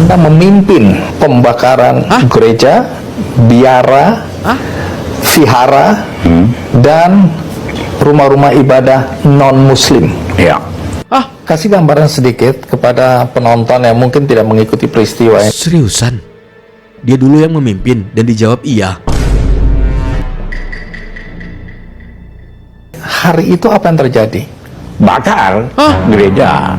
Anda memimpin pembakaran gereja, biara, vihara, dan rumah-rumah ibadah non-muslim. Ya. Kasih gambaran sedikit kepada penonton yang mungkin tidak mengikuti peristiwa ini. Seriusan? Dia dulu yang memimpin dan dijawab iya. Hari itu apa yang terjadi? Bakar gereja.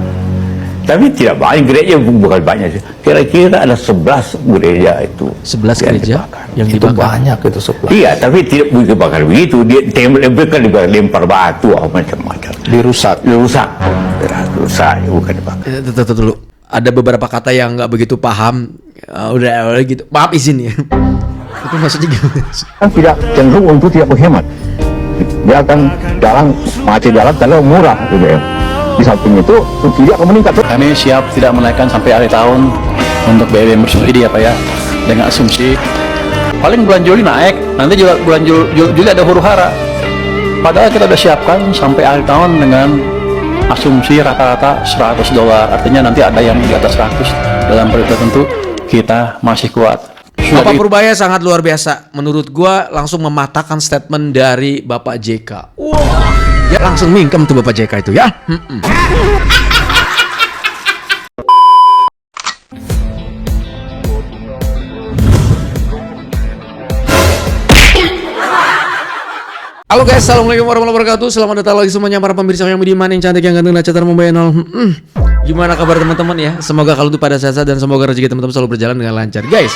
Tapi tidak banyak gereja, bukan banyak sih. Kira-kira ada 11 gereja itu. 11 gereja yang Itu dibakar. banyak itu sebelah. Iya, tapi tidak dibakar begitu. Dia mereka lempar batu macam-macam. Dirusak. Rusak, bukan dibakar. Tunggu dulu. Ada beberapa kata yang nggak begitu paham. Udah gitu. Maaf izin ya. Itu maksudnya gimana sih? Kan tidak cenderung untuk tidak berhemat. Dia akan masih jalan kalau murah BBM. Di samping itu subsidi akan meningkat. Kami siap tidak menaikkan sampai akhir tahun untuk BBM bersubsidi ya Pak ya, dengan asumsi paling bulan Juli naik, nanti juga bulan Juli ada huru-hara. Padahal kita sudah siapkan sampai akhir tahun dengan asumsi rata-rata $100, artinya nanti ada yang di atas 100 dalam periode tertentu. Kita masih kuat. Bapak Purbaya sangat luar biasa. Menurut gua langsung mematahkan statement dari Bapak JK. Wah, ya langsung mingkem tuh Bapak JK itu ya. Halo guys, assalamualaikum warahmatullahi wabarakatuh. Selamat datang lagi semuanya para pemirsa yang budiman, yang cantik, yang ganteng, dan cetar membayar. Gimana kabar teman-teman ya? Semoga kalian tuh pada sehat dan semoga rezeki teman-teman selalu berjalan dengan lancar. Guys,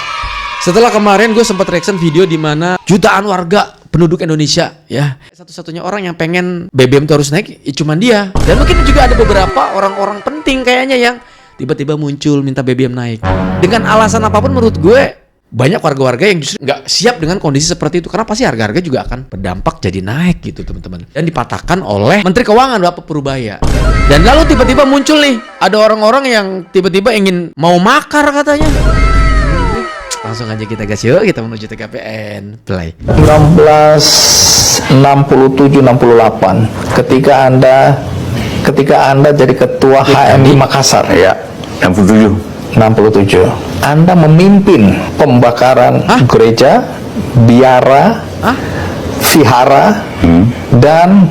setelah kemarin gue sempat reaction video di mana jutaan warga penduduk Indonesia ya, satu-satunya orang yang pengen BBM itu harus naik ya cuman dia. Dan mungkin juga ada beberapa orang-orang penting kayaknya yang tiba-tiba muncul minta BBM naik dengan alasan apapun. Menurut gue banyak warga-warga yang justru nggak siap dengan kondisi seperti itu, karena pasti harga-harga juga akan berdampak jadi naik gitu teman-teman, dan dipatahkan oleh Menteri Keuangan Bapak Purbaya. Dan lalu tiba-tiba muncul nih ada orang-orang yang tiba-tiba ingin mau makar katanya. Langsung aja kita gas yuk, kita menuju TKPN play. 1967-68 ketika Anda jadi ketua HMI Makassar Ya, 67. Anda memimpin pembakaran gereja, biara, vihara, dan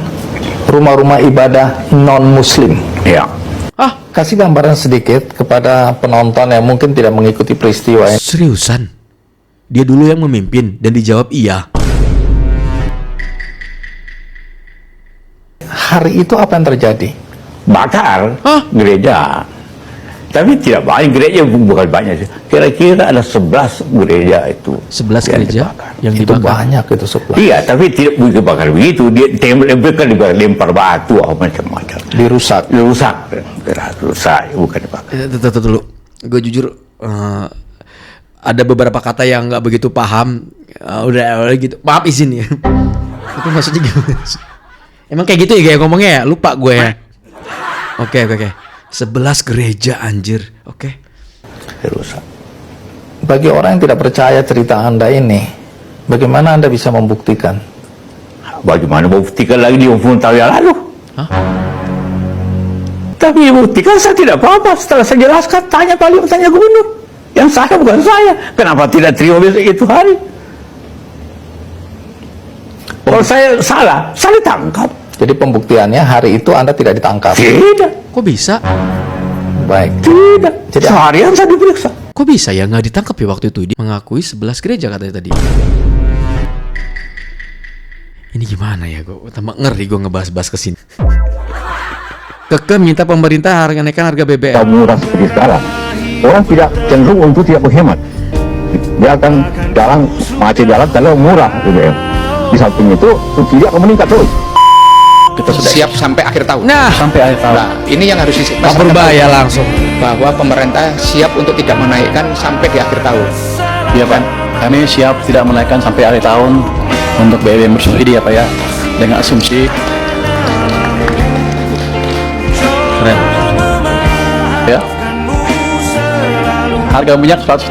rumah-rumah ibadah non-muslim. Ya. Kasih gambaran sedikit kepada penonton yang mungkin tidak mengikuti peristiwa ini. Seriusan? Dia dulu yang memimpin dan dijawab iya. Hari itu apa yang terjadi? Bakar gereja. Tapi tidak banyak gereja, bukan banyak sih. Kira-kira ada 11 gereja itu. 11 gereja yang Itu dibakar. banyak itu sebelah. Iya, tapi tidak dibakar begitu. Dia mereka lempar batu macam-macam. Dirusak. Rusak, bukan dibakar. Tunggu dulu. Gue jujur ada beberapa kata yang nggak begitu paham. Udah gitu. Maaf izin ya. Itu maksudnya gimana sih? Emang kayak gitu ya kayak ngomongnya ya? Lupa gue ya. Oke. 11 gereja anjir. Oke. Dirusak. Bagi orang yang tidak percaya cerita Anda ini, bagaimana Anda bisa membuktikan? Bagaimana membuktikan lagi di 20 tahun yang lalu? Tapi buktikan saya tidak apa-apa. Setelah saya jelaskan, tanya gubernur. Yang saya bukan saya. Kenapa tidak terima besok itu hari? Kalau saya salah, saya ditangkap. Jadi pembuktiannya hari itu Anda tidak ditangkap. Tidak. Kok bisa? Baik. Tidak. Jadi seharian saya diperiksa. Kok bisa ya nggak ditangkap ya waktu itu? Dia mengakui 11 gereja katanya tadi. Ini gimana ya? Gue tambah ngeri gue ngebahas-bahas kesini. Keke minta pemerintah naikkan harga BBM. Murah seperti sekarang. Orang tidak cenderung untuk tidak berhemat. Dia akan masih jalan kalau murah BBM. Di samping itu subsidi akan meningkat terus. Kita sudah siap sampai akhir tahun. Nah, Sampai akhir tahun. Nah, ini yang harus Pak Purbaya langsung. bahwa pemerintah siap untuk tidak menaikkan sampai di akhir tahun. Iya Pak, kami siap tidak menaikkan sampai akhir tahun untuk BBM bersubsidi ya Pak ya, dengan asumsi Keren. ya harga minyak $100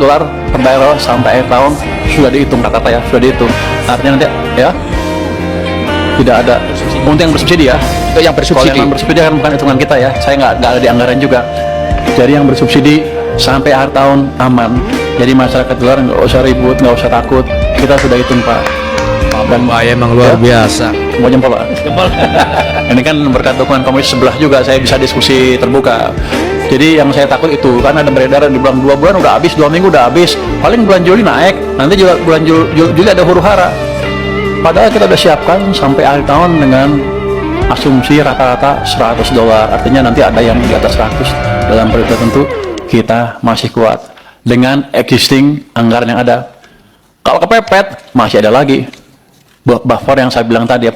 per barrel sampai akhir tahun sudah dihitung rata-rata ya, sudah dihitung. Artinya nanti ya tidak ada untuk yang bersubsidi ya. Untuk yang bersubsidi. Kalau yang bersubsidi kan bukan hitungan kita ya, saya nggak ada di anggaran juga. Jadi yang bersubsidi sampai akhir tahun aman. Jadi masyarakat luar nggak usah ribut, nggak usah takut. Kita sudah hitung Pak. Dan bahaya emang luar biasa. Mau jempol Pak? Jempol. Ini kan berkat dukungan komisi sebelah juga saya bisa diskusi terbuka. Jadi yang saya takut itu kan ada beredar di bulan 2 bulan udah habis, 2 minggu udah habis. Paling bulan Juli naik, nanti juga bulan Juli ada huru hara. Padahal kita udah siapkan sampai akhir tahun dengan asumsi rata-rata $100. Artinya nanti ada yang di atas 100 dalam periode tertentu. Kita masih kuat dengan existing anggaran yang ada. Kalau kepepet masih ada lagi buffer yang saya bilang tadi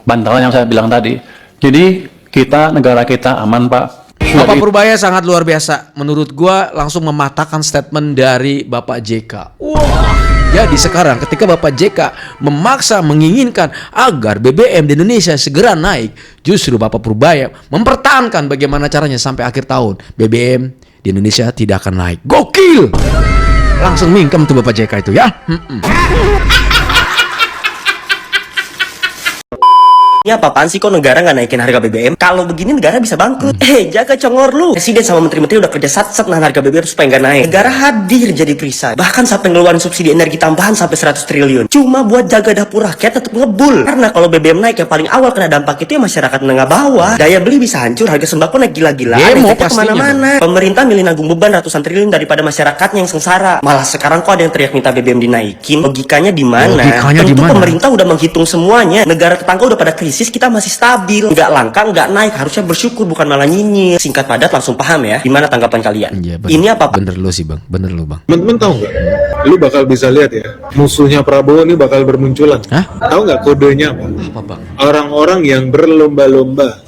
bantalan yang saya bilang tadi. Jadi kita, negara kita aman Pak. Bapak Purbaya sangat luar biasa. Menurut gua langsung mematahkan statement dari Bapak JK. Wah. Jadi sekarang ketika Bapak JK memaksa menginginkan agar BBM di Indonesia segera naik, justru Bapak Purbaya mempertahankan bagaimana caranya sampai akhir tahun BBM di Indonesia tidak akan naik. Gokil. Langsung mingkem tuh Bapak JK itu ya. Ini apaan sih kok negara nggak naikin harga BBM? Kalau begini negara bisa bangkrut. Jaga congor lu. Presiden sama menteri-menteri udah kerja sat-sat nahan harga BBM supaya nggak naik. Negara hadir jadi perisai. Bahkan sampai ngeluarin subsidi energi tambahan sampai 100 triliun. Cuma buat jaga dapur rakyat tetap ngebul. Karena kalau BBM naik yang paling awal kena dampak itu ya masyarakat menengah bawah. Daya beli bisa hancur, harga sembako naik gila-gila. Efeknya kemana-mana. Pemerintah milih nanggung beban ratusan triliun daripada masyarakatnya yang sengsara. Malah sekarang kok ada yang teriak minta BBM dinaikin. Logikanya di mana? Tentu pemerintah udah menghitung semuanya. Negara tetangga udah pada krisis, kita masih stabil, nggak langka, nggak naik, harusnya bersyukur bukan malah nyinyir. Singkat padat langsung paham ya. Gimana tanggapan kalian? Ya, ini apa? Bener lo sih Bang, bener lo Bang. Temen-temen tahu nggak? Lu bakal bisa lihat ya, musuhnya Prabowo ini bakal bermunculan. Hah? Tahu nggak kodenya apa? Apa Bang? Orang-orang yang berlomba-lomba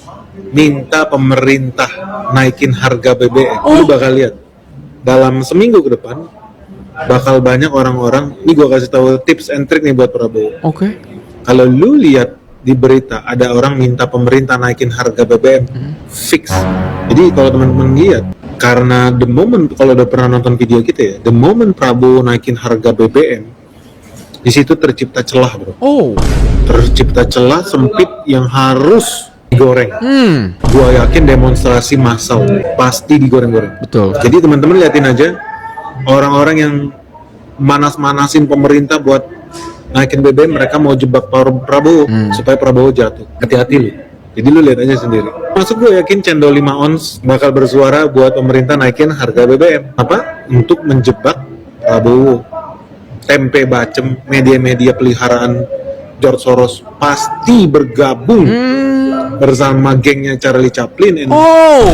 minta pemerintah naikin harga BBM. Lu bakal lihat dalam seminggu ke depan bakal banyak orang-orang. Ini gua kasih tahu tips and trick nih buat Prabowo. Oke. Kalau lu lihat di berita ada orang minta pemerintah naikin harga BBM, fix. Jadi kalau teman-teman lihat, karena the moment, kalau udah pernah nonton video kita ya, the moment Prabowo naikin harga BBM, di situ tercipta celah bro. Oh. Tercipta celah sempit yang harus digoreng. Gua yakin demonstrasi massal pasti digoreng-goreng. Betul. Jadi teman-teman liatin aja orang-orang yang manas-manasin pemerintah buat naikin BBM, mereka mau jebak Prabowo supaya Prabowo jatuh. Hati-hati lu. Jadi lu lihat aja sendiri. Masuk gue yakin Cendol 5 ons bakal bersuara buat pemerintah naikin harga BBM. Apa? Untuk menjebak Prabowo. Tempe bacem, media-media peliharaan George Soros pasti bergabung bersama gengnya Charlie Chaplin,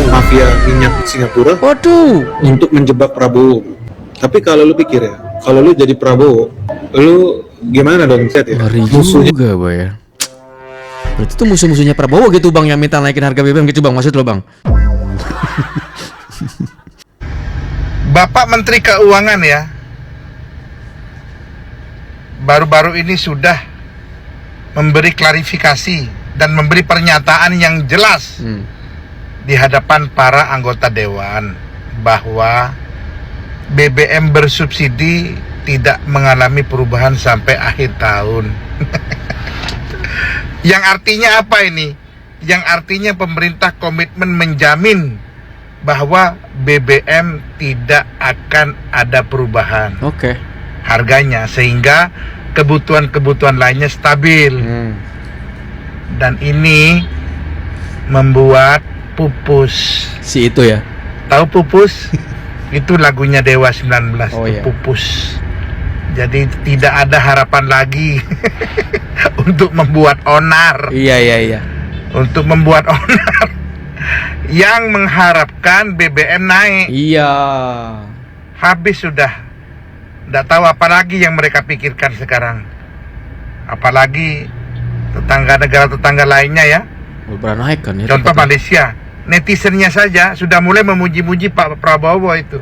mafia minyak Singapura. Waduh. Untuk menjebak Prabowo. Tapi kalau lu pikir ya, kalau lu jadi Prabowo, lu gimana dong set ya? Ngeri Musuhnya juga Bang ya. Berarti itu musuh-musuhnya Prabowo gitu Bang yang minta naikin harga BBM gitu Bang, maksud lo Bang? Bapak Menteri Keuangan ya, baru-baru ini sudah memberi klarifikasi dan memberi pernyataan yang jelas di hadapan para anggota Dewan bahwa BBM bersubsidi tidak mengalami perubahan sampai akhir tahun. Yang artinya apa ini? Yang artinya pemerintah komitmen menjamin bahwa BBM tidak akan ada perubahan harganya, sehingga kebutuhan-kebutuhan lainnya stabil. Dan ini membuat Pupus, si itu ya, tahu Pupus? Itu lagunya Dewa 19, iya. Pupus. Jadi tidak ada harapan lagi untuk membuat onar. Iya. Untuk membuat onar yang mengharapkan BBM naik. Iya. Habis sudah. Tidak tahu apa lagi yang mereka pikirkan sekarang. Apalagi negara tetangga lainnya ya. Udah naik kan ya. Contoh Malaysia. Netizennya saja sudah mulai memuji-muji Pak Prabowo itu.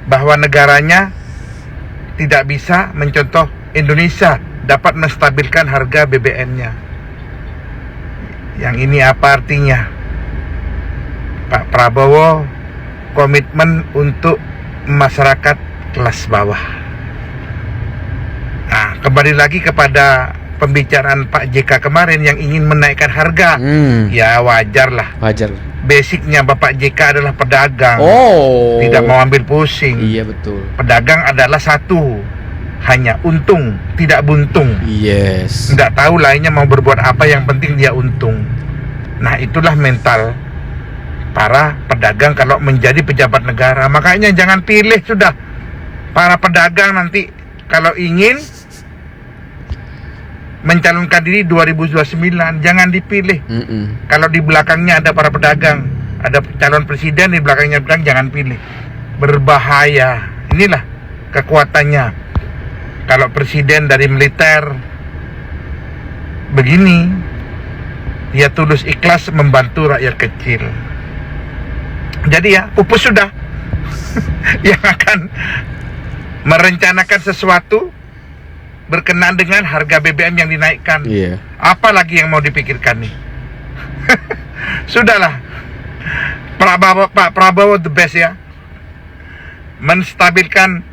Bahwa negaranya tidak bisa mencontoh Indonesia dapat menstabilkan harga BBM-nya. Yang ini apa artinya? Pak Prabowo komitmen untuk masyarakat kelas bawah. Nah, kembali lagi kepada pembicaraan Pak JK kemarin yang ingin menaikkan harga. Ya wajar lah. Wajar. basicnya Bapak JK adalah pedagang. Oh. Tidak mau ambil pusing. Iya betul. Pedagang adalah satu, hanya untung, tidak buntung. Yes. Nggak tahu lainnya mau berbuat apa, yang penting dia untung. Nah, itulah mental para pedagang kalau menjadi pejabat negara. Makanya jangan pilih sudah para pedagang nanti kalau ingin mencalonkan diri 2029, jangan dipilih. Kalau di belakangnya ada para pedagang, ada calon presiden di belakangnya pedagang, jangan pilih. Berbahaya. Inilah kekuatannya. Kalau presiden dari militer begini, dia tulus ikhlas membantu rakyat kecil. Jadi ya, pupus sudah yang akan merencanakan sesuatu berkenaan dengan harga BBM yang dinaikkan. Iya. Apalagi yang mau dipikirkan nih? Sudahlah. Pak Prabowo the best ya. Menstabilkan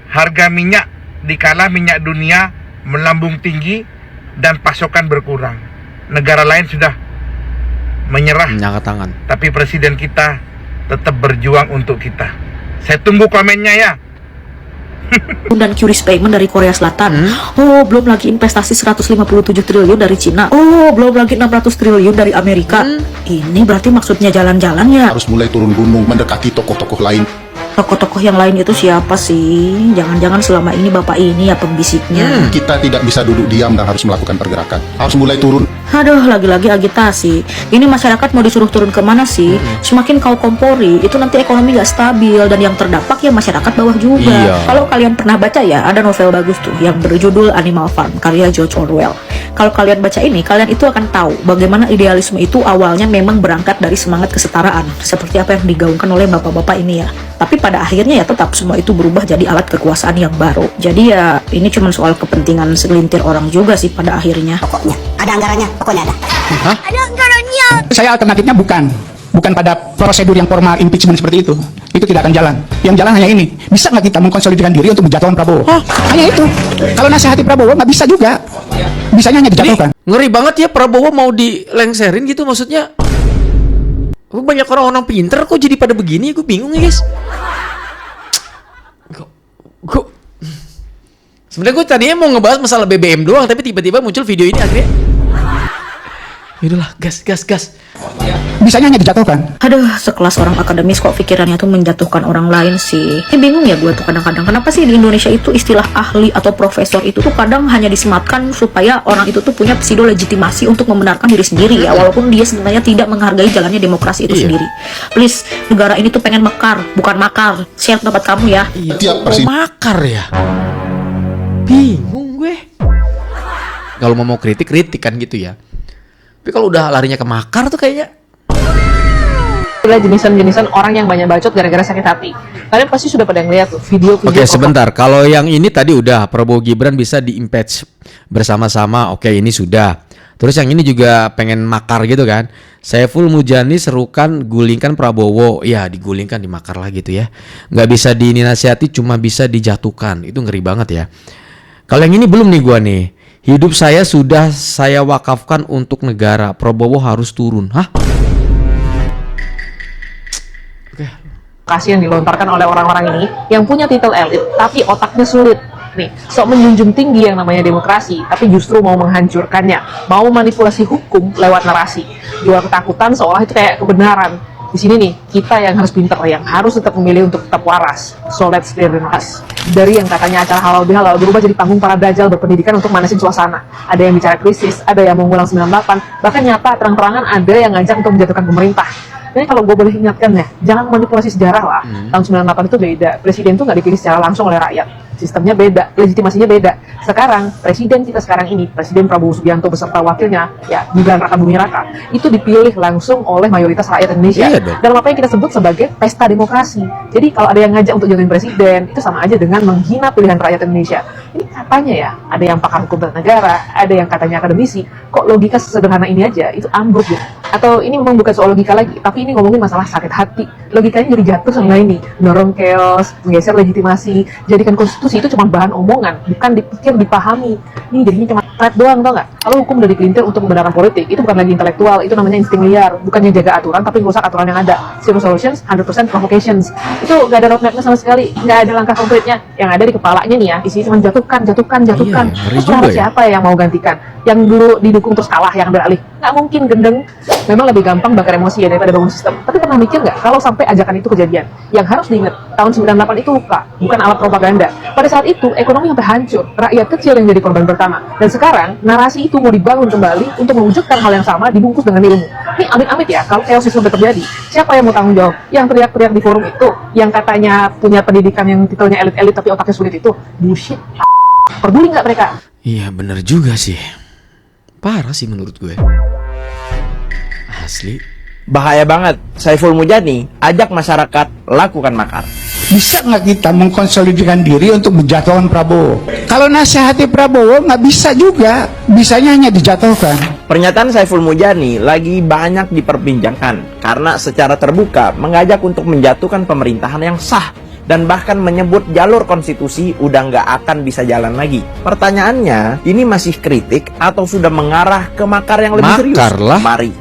harga minyak dikala minyak dunia melambung tinggi dan pasokan berkurang. Negara lain sudah menyerah. Angkat tangan. Tapi presiden kita tetap berjuang untuk kita. Saya tunggu komennya ya. Dan curious payment dari Korea Selatan. Oh, belum lagi investasi 157 triliun dari Cina. Oh, belum lagi 600 triliun dari Amerika. Ini berarti maksudnya jalan-jalan ya. Harus mulai turun gunung mendekati tokoh-tokoh lain. Tokoh-tokoh yang lain itu siapa sih? Jangan-jangan selama ini bapak ini ya pembisiknya. Kita tidak bisa duduk diam dan harus melakukan pergerakan. Harus mulai turun. Aduh, lagi-lagi agitasi. Ini masyarakat mau disuruh turun kemana sih? Semakin kau kompori, itu nanti ekonomi gak stabil. Dan yang terdampak ya masyarakat bawah juga. Iya. Kalau kalian pernah baca ya, ada novel bagus tuh yang berjudul Animal Farm, karya George Orwell. Kalau kalian baca ini, kalian itu akan tahu bagaimana idealisme itu awalnya memang berangkat dari semangat kesetaraan. Seperti apa yang digaungkan oleh bapak-bapak ini ya. Tapi pada akhirnya ya tetap semua itu berubah jadi alat kekuasaan yang baru. Jadi ya ini cuma soal kepentingan segelintir orang juga sih pada akhirnya. Pokoknya ada anggarannya, pokoknya ada. Hah? Ada anggarannya. Saya alternatifnya bukan pada prosedur yang formal impeachment seperti itu. Itu tidak akan jalan. Yang jalan hanya ini. Bisa nggak kita mengkonsolidasikan diri untuk menjatuhkan Prabowo? Hanya itu. Kalau nasihati Prabowo nggak bisa juga. Bisanya hanya dijatuhkan. Ngeri banget ya Prabowo mau dilengserin gitu, maksudnya. Banyak orang-orang pinter kok jadi pada begini, gue bingung ya guys. Gue sebenarnya gue tadinya mau ngebahas masalah BBM doang, tapi tiba-tiba muncul video ini akhirnya. Yaudahlah, gas. Bisanya hanya dijatuhkan. Aduh, sekelas orang akademis kok pikirannya tuh menjatuhkan orang lain sih. Ini bingung ya gue tuh kadang-kadang. Kenapa sih di Indonesia itu istilah ahli atau profesor itu tuh kadang hanya disematkan supaya orang itu tuh punya pseudo legitimasi untuk membenarkan diri sendiri ya. Walaupun dia sebenarnya tidak menghargai jalannya demokrasi itu sendiri. Please, negara ini tuh pengen mekar, bukan makar. Share pendapat kamu ya. Mau makar ya? Bingung gue. Kalau mau kritik kan gitu ya. Tapi kalau udah larinya ke makar tuh kayaknya adalah jenisan-jenisan orang yang banyak bacot gara-gara sakit hati. Kalian pasti sudah pada ngeliat tuh video-video. Oke, sebentar. Kalau yang ini tadi udah Prabowo Gibran bisa di-impeach bersama-sama. Oke, ini sudah. Terus yang ini juga pengen makar gitu kan. Saiful Mujani serukan gulingkan Prabowo. Ya, digulingkan, dimakar lah gitu ya. Nggak bisa dinasihati, cuma bisa dijatuhkan. Itu ngeri banget ya. Kalau yang ini belum nih gua nih. Hidup saya sudah saya wakafkan untuk negara. Prabowo harus turun. Hah? Kasih yang dilontarkan oleh orang-orang ini yang punya titel elit tapi otaknya sulit. Nih, sok menjunjung tinggi yang namanya demokrasi, tapi justru mau menghancurkannya, mau manipulasi hukum lewat narasi, jual ketakutan seolah itu kayak kebenaran. Di sini nih, kita yang harus pinter, yang harus tetap memilih untuk tetap waras. So let's clear the noise. Dari yang katanya acara halal bihalal berubah jadi panggung para dajjal berpendidikan untuk manasin suasana. Ada yang bicara krisis, ada yang mengulang 98, bahkan nyata terang-terangan ada yang ngajak untuk menjatuhkan pemerintah. Jadi kalau gue boleh ingatkan ya, jangan manipulasi sejarah lah. Tahun 98 itu beda, presiden tuh nggak dipilih secara langsung oleh rakyat. Sistemnya beda, legitimasinya beda. Sekarang, presiden kita sekarang ini, Presiden Prabowo Subianto beserta wakilnya, ya, Gibran Raka Buming Raka, itu dipilih langsung oleh mayoritas rakyat Indonesia. Dalam apa yang kita sebut sebagai pesta demokrasi. Jadi kalau ada yang ngajak untuk jatuhin presiden, itu sama aja dengan menghina pilihan rakyat Indonesia. Ini katanya ya, ada yang pakar hukum tata negara, ada yang katanya akademisi, kok logika sesederhana ini aja, itu ambruk ya. Atau ini memang bukan soal logika lagi, tapi ini ngomongin masalah sakit hati. Logikanya jadi jatuh sama ini, dorong chaos, menggeser legitimasi, jadikan konstitusi konstitusi itu cuma bahan omongan, bukan dipikir, dipahami. Ini jadinya cuma thread doang, tau nggak? Kalau hukum udah dipelintir untuk membenarkan politik, itu bukan lagi intelektual, itu namanya insting liar. Bukannya jaga aturan, tapi merusak aturan yang ada. Zero solutions, 100% provocations. Itu nggak ada roadmapnya sama sekali, nggak ada langkah konkretnya. Yang ada di kepalanya nih ya, isinya cuma jatuhkan. Terus siapa yang mau gantikan? Yang dulu didukung terus kalah, yang beralih. Nggak mungkin, gendeng. Memang lebih gampang bakar emosi ya daripada bangun sistem. Tapi pernah mikir nggak, kalau sampai ajakan itu kejadian? Yang harus diingat, tahun 98 itu bukan alat propaganda. Pada saat itu, ekonomi sampai hancur. Rakyat kecil yang jadi korban pertama. Dan sekarang, narasi itu mau dibangun kembali untuk mewujudkan hal yang sama dibungkus dengan ilmu. Ini amit-amit ya, kalau chaos sampai terjadi, siapa yang mau tanggung jawab? Yang teriak-teriak di forum itu, yang katanya punya pendidikan yang titelnya elit-elit tapi otaknya sulit itu, bullshit. Peduli nggak mereka? Iya bener juga sih. Parah sih menurut gue. Asli. Bahaya banget. Saiful Mujani ajak masyarakat lakukan makar. Bisa nggak kita mengkonsolidasikan diri untuk menjatuhkan Prabowo? Kalau nasihati Prabowo nggak bisa juga, bisanya hanya dijatuhkan. Pernyataan Saiful Mujani lagi banyak diperbincangkan karena secara terbuka mengajak untuk menjatuhkan pemerintahan yang sah dan bahkan menyebut jalur konstitusi udah nggak akan bisa jalan lagi. Pertanyaannya, ini masih kritik atau sudah mengarah ke makar yang lebih serius? Makar lah. Mari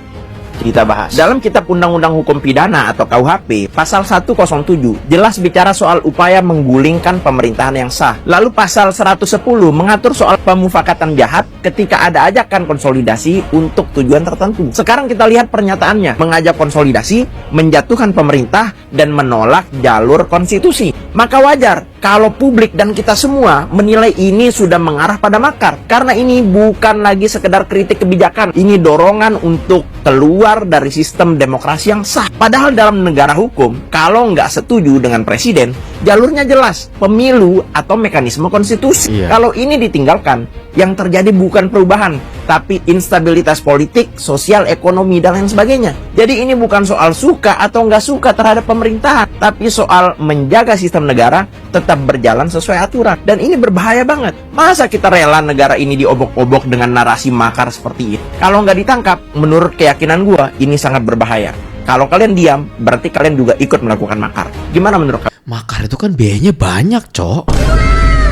kita bahas. Dalam Kitab Undang-Undang Hukum Pidana atau KUHP, pasal 107 jelas bicara soal upaya menggulingkan pemerintahan yang sah. Lalu pasal 110 mengatur soal pemufakatan jahat ketika ada ajakan konsolidasi untuk tujuan tertentu. Sekarang kita lihat pernyataannya, mengajak konsolidasi, menjatuhkan pemerintah, dan menolak jalur konstitusi. Maka wajar kalau publik dan kita semua menilai ini sudah mengarah pada makar. Karena ini bukan lagi sekedar kritik kebijakan, ini dorongan untuk keluar dari sistem demokrasi yang sah. Padahal dalam negara hukum, kalau nggak setuju dengan presiden, jalurnya jelas, pemilu atau mekanisme konstitusi. Kalau ini ditinggalkan, yang terjadi bukan perubahan, tapi instabilitas politik, sosial, ekonomi, dan lain sebagainya. Jadi ini bukan soal suka atau nggak suka terhadap pemerintahan, tapi soal menjaga sistem negara tetap berjalan sesuai aturan. Dan ini berbahaya banget. Masa kita rela negara ini diobok-obok dengan narasi makar seperti ini? Kalau nggak ditangkap, menurut keyakinan gua, ini sangat berbahaya. Kalau kalian diam, berarti kalian juga ikut melakukan makar. Gimana menurut kalian? Makar itu kan biayanya banyak, Cok.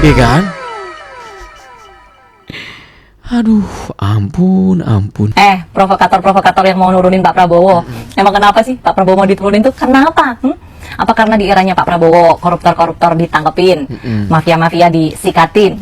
Iya kan? Aduh, ampun. Provokator yang mau nurunin Pak Prabowo. Emang kenapa sih Pak Prabowo mau diturunin tuh? Kenapa? Apa karena di eranya Pak Prabowo koruptor-koruptor ditangkepin, mafia-mafia disikatin?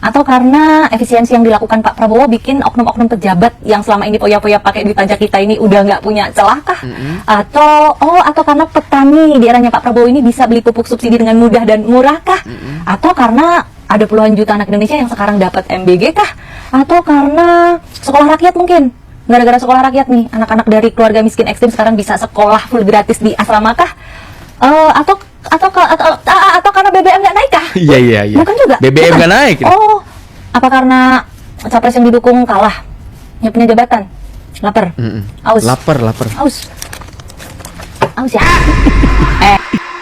Atau karena efisiensi yang dilakukan Pak Prabowo bikin oknum-oknum pejabat yang selama ini poya-poya pakai duit pajak kita ini udah nggak punya celah kah? Atau karena petani di eranya Pak Prabowo ini bisa beli pupuk subsidi dengan mudah dan murah kah? Atau karena ada puluhan juta anak Indonesia yang sekarang dapat MBG kah? Atau karena sekolah rakyat mungkin? Gara-gara sekolah rakyat nih, anak-anak dari keluarga miskin ekstrim sekarang bisa sekolah full gratis di asrama kah? Atau karena BBM nggak naik kah? Iya. Bukan juga. BBM nggak naik. Apa karena capres yang didukung kalah? Nggak punya jabatan? Lapar? Aus? Lapar. Aus ya?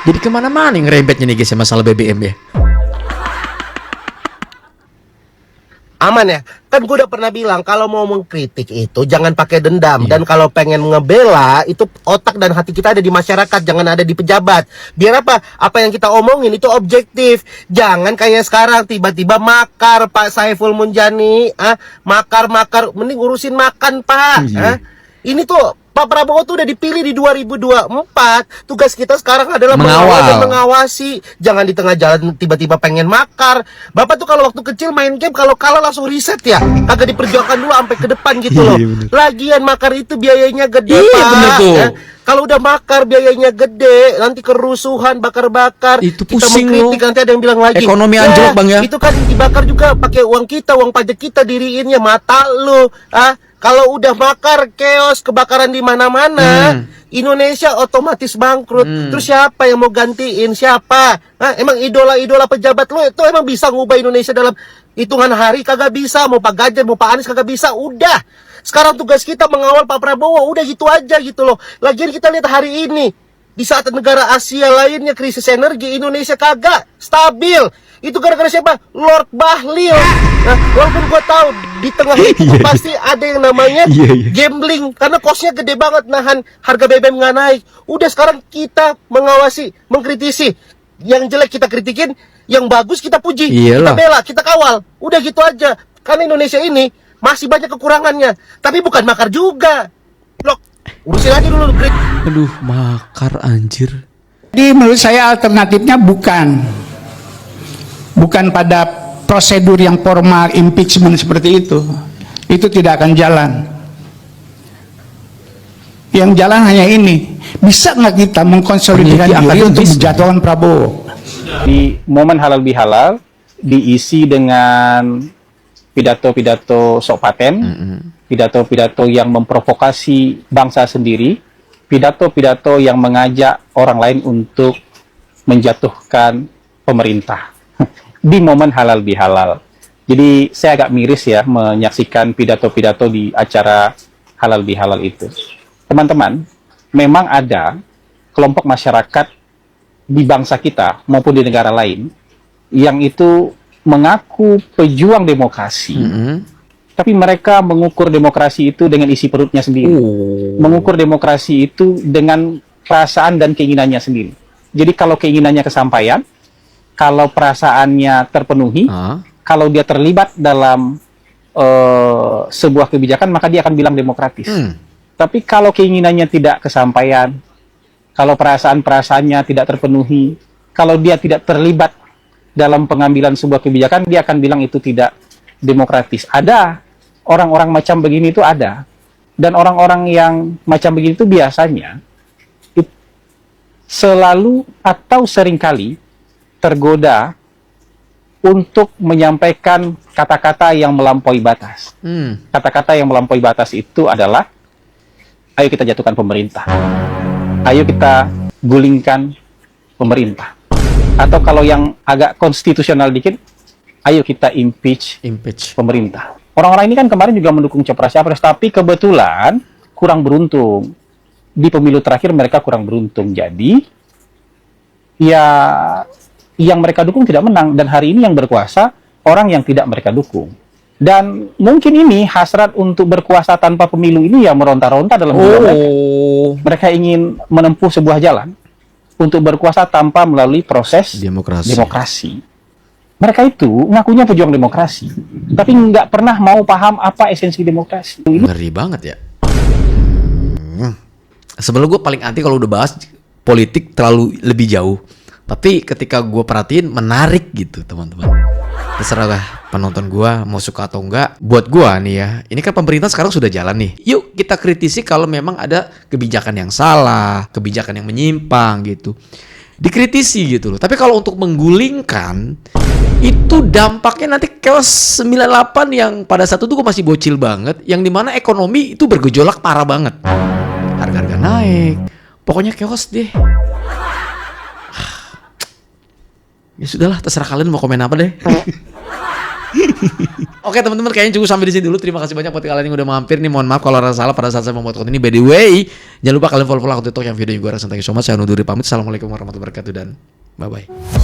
Jadi kemana-mana yang ngerembetnya nih guys ya masalah BBM ya. Aman ya, kan gue udah pernah bilang kalau mau mengkritik itu jangan pakai dendam. Dan kalau pengen ngebela itu otak dan hati kita ada di masyarakat, jangan ada di pejabat. Biar apa yang kita omongin itu objektif. Jangan kayak sekarang tiba-tiba makar Pak Saiful Mujani, makar, mending urusin makan Pak. Ini tuh Pak Prabowo tuh udah dipilih di 2024. Tugas kita sekarang adalah mengawal dan mengawasi. Jangan di tengah jalan tiba-tiba pengen makar. Bapak tuh kalau waktu kecil main game, kalau kalah langsung reset ya. Kagak diperjuangkan dulu sampai ke depan gitu loh. Lagian makar itu biayanya gede, Pak. Kalau udah makar biayanya gede, nanti kerusuhan, bakar-bakar. Itu kita pusing mengkritik, nanti ada yang bilang lagi ekonomi anjlok Bang ya. Itu kan dibakar juga pakai uang kita, uang pajak kita diriinnya. Mata lu, kalau udah makar, chaos, kebakaran di mana-mana, Indonesia otomatis bangkrut. Terus siapa yang mau gantiin? Siapa? Emang idola-idola pejabat lo itu emang bisa ngubah Indonesia dalam hitungan hari? Kagak bisa. Mau Pak Ganjar, mau Pak Anies kagak bisa. Udah. Sekarang tugas kita mengawal Pak Prabowo. Udah gitu aja gitu loh. Lagian kita lihat hari ini, di saat negara Asia lainnya krisis energi, Indonesia kagak stabil. Itu gara-gara siapa? Lord Bahlil. Nah, walaupun gue tahu di tengah itu pasti ada yang namanya gambling, karena kosnya gede banget nahan harga BBM nggak naik. Udah sekarang kita mengawasi, mengkritisi. Yang jelek kita kritikin, yang bagus kita puji, Iyalah. kita bela, kita kawal. Udah gitu aja. Karena Indonesia ini masih banyak kekurangannya, tapi bukan makar juga. Loh, urusin aja dulu kritik. Aduh, makar anjir. Jadi menurut saya alternatifnya bukan pada prosedur yang formal impeachment seperti itu. Itu tidak akan jalan. Yang jalan hanya ini. Bisa nggak kita mengkonsolidasikan diri untuk menjatuhkan Prabowo? Di momen halal bihalal diisi dengan pidato-pidato sok paten, pidato-pidato yang memprovokasi bangsa sendiri, pidato-pidato yang mengajak orang lain untuk menjatuhkan pemerintah di momen halal bihalal. Jadi saya agak miris ya menyaksikan pidato-pidato di acara halal bihalal itu. Teman-teman, memang ada kelompok masyarakat di bangsa kita maupun di negara lain yang itu mengaku pejuang demokrasi, tapi mereka mengukur demokrasi itu dengan isi perutnya sendiri, mengukur demokrasi itu dengan perasaan dan keinginannya sendiri. Jadi kalau keinginannya kesampaian, kalau perasaannya terpenuhi, kalau dia terlibat dalam sebuah kebijakan, maka dia akan bilang demokratis. Tapi kalau keinginannya tidak kesampaian, kalau perasaan-perasaannya tidak terpenuhi, kalau dia tidak terlibat dalam pengambilan sebuah kebijakan, dia akan bilang itu tidak demokratis. Ada orang-orang macam begini itu ada. Dan orang-orang yang macam begini itu biasanya selalu atau seringkali tergoda untuk menyampaikan kata-kata yang melampaui batas. Kata-kata yang melampaui batas itu adalah, ayo kita jatuhkan pemerintah. Ayo kita gulingkan pemerintah. Atau kalau yang agak konstitusional dikit, ayo kita impeach pemerintah. Orang-orang ini kan kemarin juga mendukung capres-capres, tapi kebetulan kurang beruntung. Di pemilu terakhir mereka kurang beruntung. Jadi, ya yang mereka dukung tidak menang. Dan hari ini yang berkuasa, orang yang tidak mereka dukung. Dan mungkin ini hasrat untuk berkuasa tanpa pemilu ini ya meronta-ronta dalam hidupnya. Mereka ingin menempuh sebuah jalan untuk berkuasa tanpa melalui proses demokrasi. Mereka itu ngakunya pejuang demokrasi, tapi nggak pernah mau paham apa esensi demokrasi. Ngeri banget ya. Sebelum gue paling anti kalau udah bahas politik terlalu lebih jauh. Tapi ketika gue perhatiin menarik gitu teman-teman. Terserah lah penonton gue mau suka atau enggak. Buat gue nih ya, ini kan pemerintah sekarang sudah jalan nih. Yuk kita kritisi kalau memang ada kebijakan yang salah, kebijakan yang menyimpang gitu. Dikritisi gitu loh. Tapi kalau untuk menggulingkan, itu dampaknya nanti chaos 98 yang pada saat itu gue masih bocil banget. Yang dimana ekonomi itu bergejolak parah banget. Harga-harga naik. Pokoknya chaos deh. Ya sudahlah, terserah kalian mau komen apa deh. Oke teman-teman, kayaknya cukup sampai di sini dulu. Terima kasih banyak buat kalian yang udah mampir nih. Mohon maaf kalau ada salah pada saat saya membuat konten ini. By the way, jangan lupa kalian follow akun TikTok yang video gue rasa. Thank you so much. Saya undur diri pamit. Assalamualaikum warahmatullahi wabarakatuh dan bye-bye.